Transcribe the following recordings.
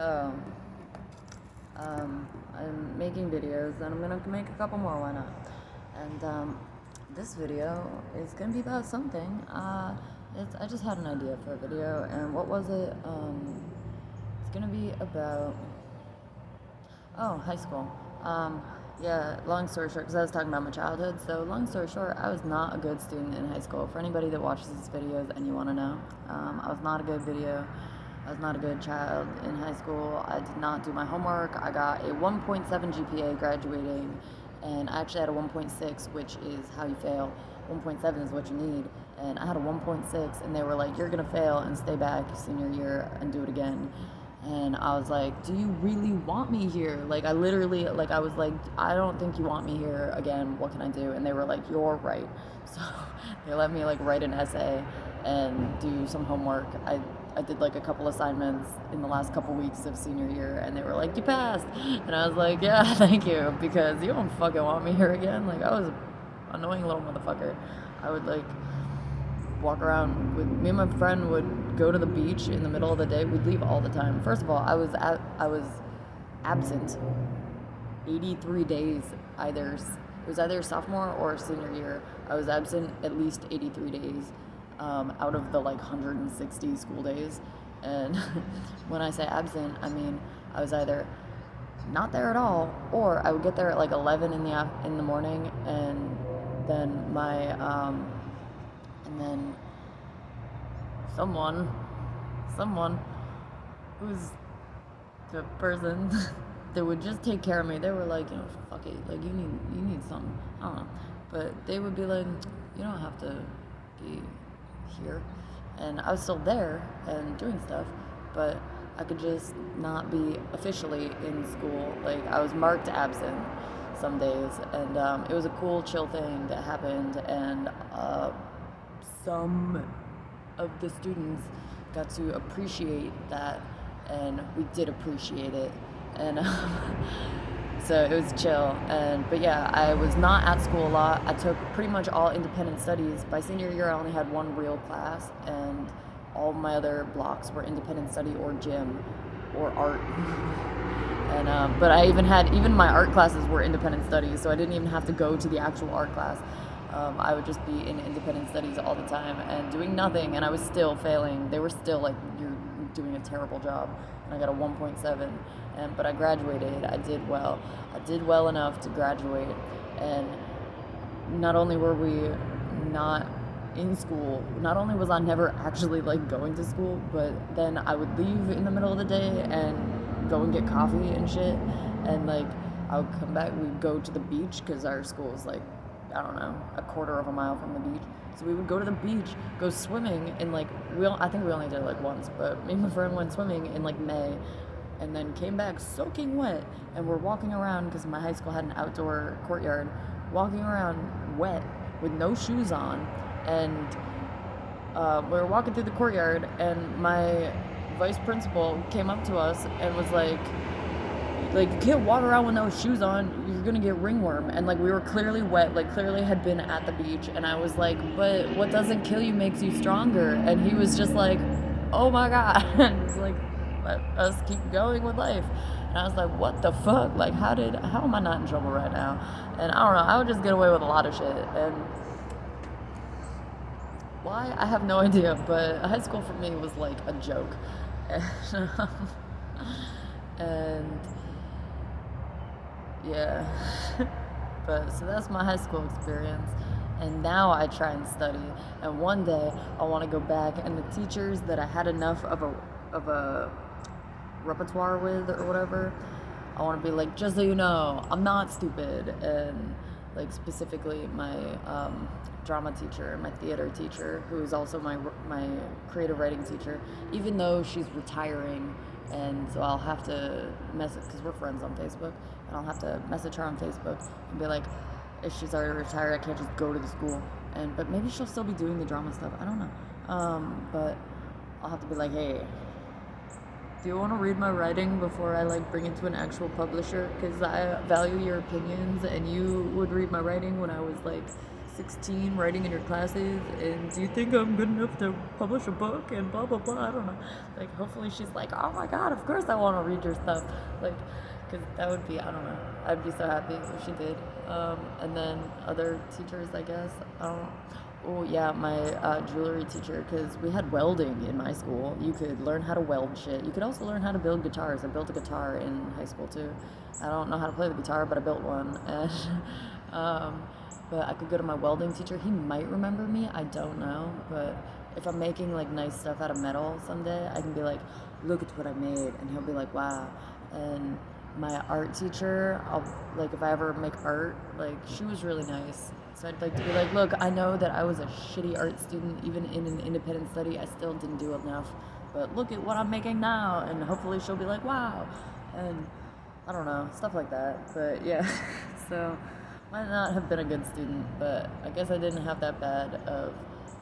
So, I'm making videos, and I'm gonna make a couple more. Why not? And this video is gonna be about something. I just had an idea for a video, and what was it? It's gonna be about high school. Yeah, long story short, because I was talking about my childhood. So, long story short, I was not a good student in high school. For anybody that watches these videos and you want to know, I was not a good video. I was not a good child in high school. I did not do my homework. I got a 1.7 GPA graduating, and I actually had a 1.6, which is how you fail. 1.7 is what you need, and I had a 1.6, and they were like, "You're gonna fail and stay back senior year and do it again." And I was like, "Do you really want me here?" Like, I literally, like, I was like, "I don't think you want me here again. What can I do?" And they were like, "You're right." So they let me, like, write an essay and do some homework. I did, like, a couple assignments in the last couple weeks of senior year, and they were like, "You passed." And I was like, "Yeah, thank you, because you don't fucking want me here again." Like, I was an annoying little motherfucker. I would, like, walk around with me and my friend would go to the beach in the middle of the day. We'd leave all the time. First of all, I was absent 83 days. It was either sophomore or senior year. I was absent at least 83 days out of the, like, 160 school days. And when I say absent, I mean I was either not there at all, or I would get there at like 11 in the morning, and then someone who's the person that would just take care of me. They were like, fuck it, like, you need something. I don't know, but they would be like, "You don't have to be here," and I was still there and doing stuff, but I could just not be officially in school. Like, I was marked absent some days, and it was a cool, chill thing that happened, and some of the students got to appreciate that, and we did appreciate it, and so it was chill. But yeah, I was not at school a lot. I took pretty much all independent studies. By senior year, I only had one real class, and all my other blocks were independent study or gym or art. And but even my art classes were independent studies, so I didn't even have to go to the actual art class. I would just be in independent studies all the time and doing nothing, and I was still failing. They were still like, "You're doing a terrible job," and I got a 1.7. But I graduated. I did well. I did well enough to graduate, and not only were we not in school, not only was I never actually, like, going to school, but then I would leave in the middle of the day and go and get coffee and shit, and, like, I would come back. We'd go to the beach because our school is, like, I don't know, a quarter of a mile from the beach. So we would go to the beach, go swimming, and, like, I think we only did it, like, once, but me and my friend went swimming in, like, May, and then came back soaking wet, and we're walking around because my high school had an outdoor courtyard, walking around wet with no shoes on, and we were walking through the courtyard, and my vice principal came up to us and was like, "You can't walk around with no shoes on, you're gonna get ringworm." And, like, we were clearly wet, like, clearly had been at the beach, and I was like, "But what doesn't kill you makes you stronger." And he was just like, "Oh my god." And he's like, "Let us keep going with life." And I was like, "What the fuck? Like, how am I not in trouble right now?" And I don't know, I would just get away with a lot of shit, and why, I have no idea, but high school for me was like a joke. And yeah. But so that's my high school experience, and now I try and study, and one day I want to go back, and the teachers that I had enough of a repertoire with or whatever, I want to be like, "Just so you know, I'm not stupid." And, like, specifically my drama teacher, my theater teacher, who is also my creative writing teacher, even though she's retiring, and so I'll have to message, because we're friends on Facebook, and I'll have to message her on Facebook and be like, if she's already retired, I can't just go to the school, but maybe she'll still be doing the drama stuff, I don't know, but I'll have to be like, "Hey, do you want to read my writing before I, like, bring it to an actual publisher? Because I value your opinions, and you would read my writing when I was, like, 16 writing in your classes, and do you think I'm good enough to publish a book and blah blah blah. I don't know. Like hopefully she's like, oh my god, of course I want to read your stuff. Like, because that would be, I don't know, I'd be so happy if she did. And then other teachers, I guess, I don't know. Oh yeah, my jewelry teacher, because we had welding in my school. You could learn how to weld shit. You could also learn how to build guitars. I built a guitar in high school too. I don't know how to play the guitar, but I built one. And but I could go to my welding teacher. He might remember me. I don't know. But if I'm making like nice stuff out of metal someday, I can be like, look at what I made, and he'll be like, wow. And my art teacher, I'll like if I ever make art, like she was really nice. So I'd like to be like, look, I know that I was a shitty art student, even in an independent study, I still didn't do enough. But look at what I'm making now, and hopefully she'll be like, wow. And I don't know, stuff like that. But yeah, so might not have been a good student, but I guess I didn't have that bad of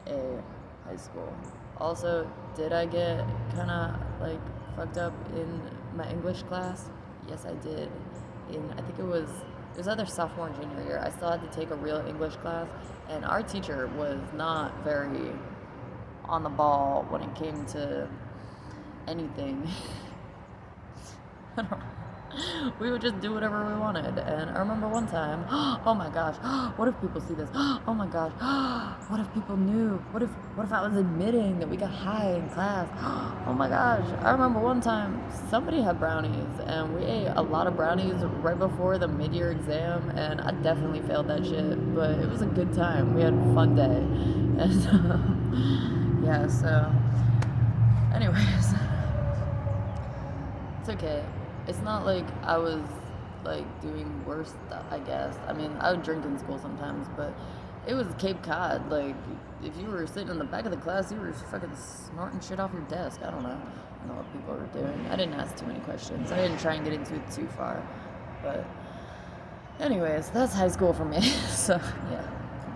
a high school. Also, did I get kind of like fucked up in my English class? Yes, I did. I think it was either sophomore and junior year. I still had to take a real English class, and our teacher was not very on the ball when it came to anything. I don't know. We would just do whatever we wanted. And I remember one time, oh my gosh, what if people see this? Oh my gosh, what if people knew? What if I was admitting that we got high in class? Oh my gosh, I remember one time somebody had brownies, and we ate a lot of brownies right before the mid-year exam, and I definitely failed that shit, but it was a good time. We had a fun day. And yeah, so anyways, it's okay. It's not like I was like doing worse stuff, I guess. I mean, I would drink in school sometimes, but it was Cape Cod. Like, if you were sitting in the back of the class, you were fucking snorting shit off your desk. I don't know what people were doing. I didn't ask too many questions. I didn't try and get into it too far. But anyways, that's high school for me. So yeah.